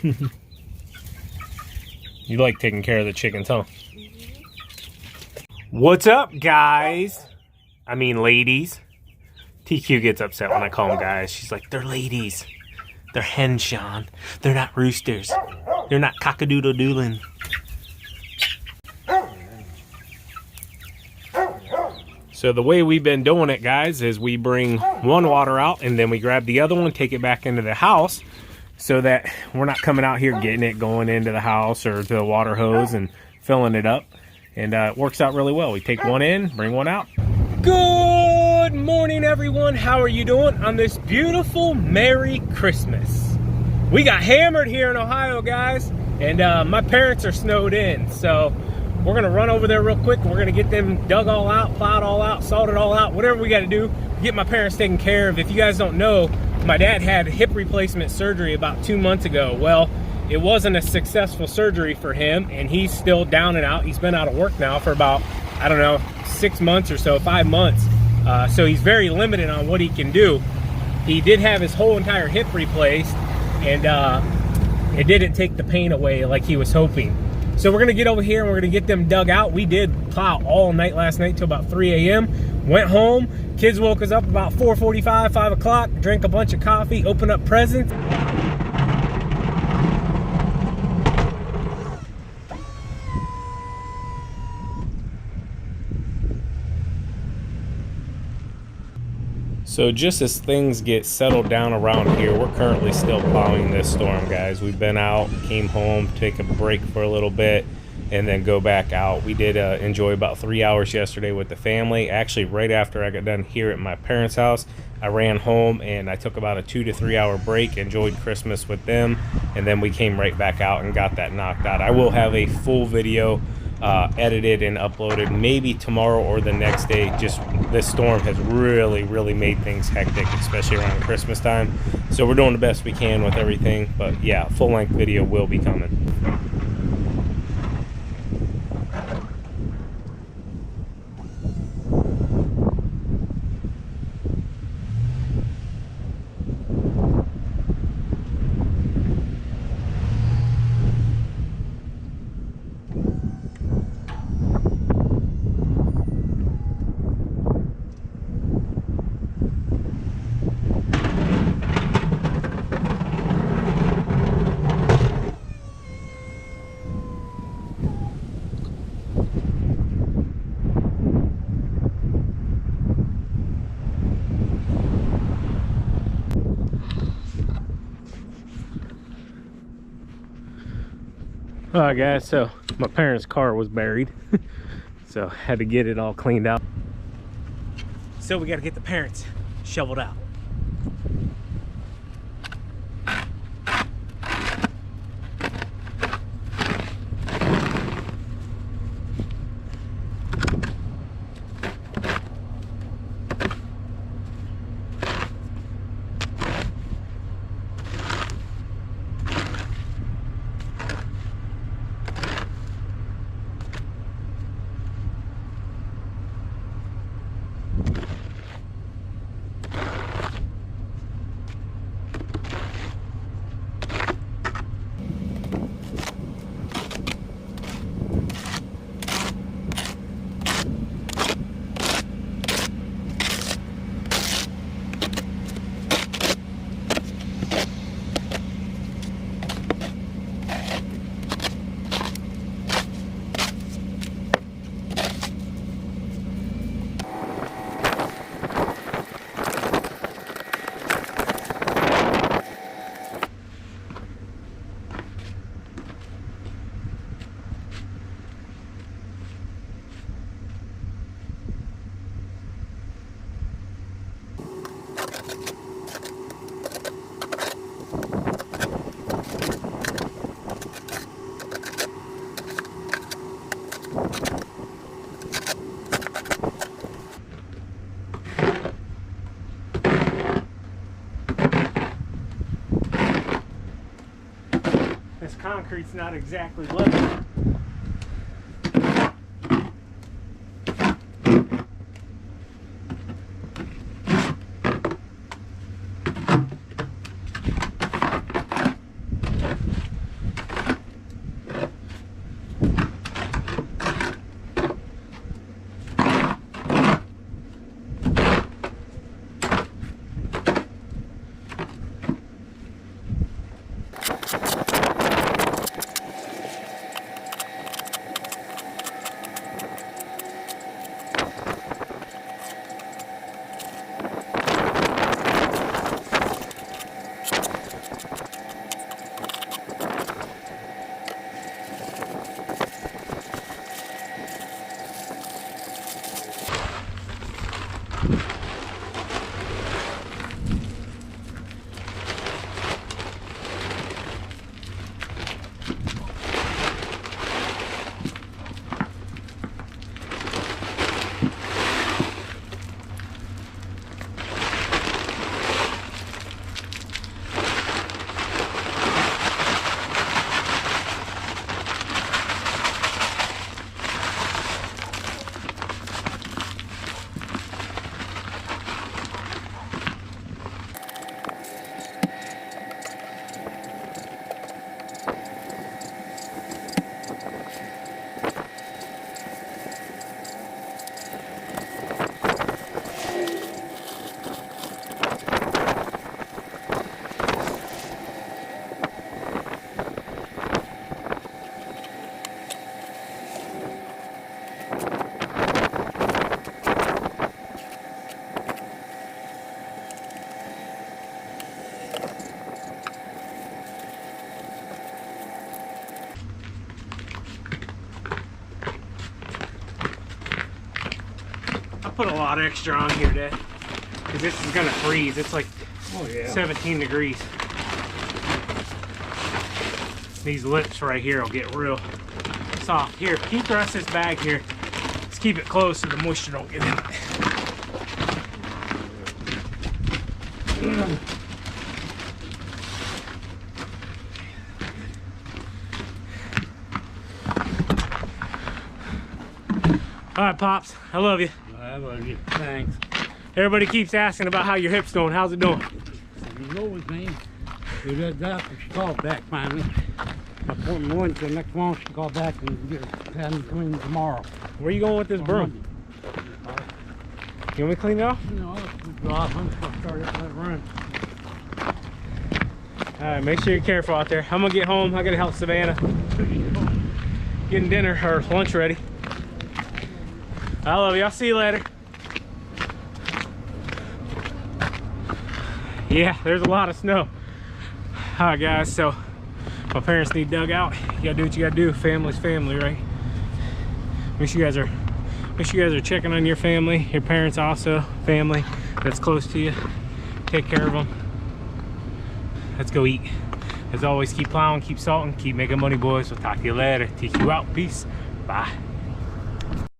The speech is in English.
You like taking care of the chickens, huh? What's up, guys? I mean, ladies. TQ gets upset when I call them guys. She's like, they're ladies. They're hens, Sean. They're not roosters. They're not cock-a-doodle-doodling. So the way we've been doing it, guys, is we bring one water out and then we grab the other one, take it back into the house so that we're not coming out here getting it going into the house or to the water hose and filling it up. And it works out really well. We take one in, bring one out. Good morning, everyone. How are you doing on this beautiful Merry Christmas? We got hammered here in Ohio, guys, and my parents are snowed in, so we're gonna run over there real quick. We're gonna get them dug all out, plowed all out, salted all out, whatever we gotta do, get my parents taken care of. If you guys don't know, my dad had hip replacement surgery about 2 months ago. Well, it wasn't a successful surgery for him, and he's still down and out. He's been out of work now for about, I don't know, 6 months or so, 5 months. So he's very limited on what he can do. He did have his whole entire hip replaced, and it didn't take the pain away like he was hoping. So we're gonna get over here and we're gonna get them dug out. We did plow all night last night till about 3 a.m. Went home, kids woke us up about 4:45, 5 o'clock, drank a bunch of coffee, opened up presents. So just as things get settled down around here, we're currently still plowing this storm, guys. We've been out, came home, take a break for a little bit, and then go back out. We did enjoy about 3 hours yesterday with the family. Actually, right after I got done here at my parents' house, I ran home and I took about a 2 to 3 hour break, enjoyed Christmas with them, and then we came right back out and got that knocked out. I will have a full video edited and uploaded maybe tomorrow or the next day. Just this storm has really made things hectic, especially around Christmas time. So we're doing the best we can with everything, but yeah, full-length video will be coming. Alright guys, so my parents' car was buried, so had to get it all cleaned out. So we got to get the parents shoveled out. This concrete's not exactly level. put a lot extra on here, Dad, because this is gonna freeze. It's like 17 degrees. These lips right here will get real soft. Here, keep the rest of this bag here. Let's keep it closed so the moisture don't get in it. All right, Pops, I love you. I love you. Thanks. Everybody keeps asking about how your hip's doing. How's it doing? You know his name. We did that, but she called back finally. My appointment went to the next one. She called back and get had me clean tomorrow. Where you going with this broom? You want me to clean it off? No, I'm just gonna start it and let it run. All right, make sure you're careful out there. I'm gonna get home. I gotta help Savannah getting dinner or lunch ready. I love you. I'll see you later. Yeah, there's a lot of snow. All right, guys, so my parents need dug out. You gotta do what you gotta do. Family's family, right? Make sure you guys are checking on your family, your parents also, family that's close to you. Take care of them. Let's go eat. As always, keep plowing, keep salting, keep making money, boys. We'll talk to you later. Teach you out. Peace. Bye.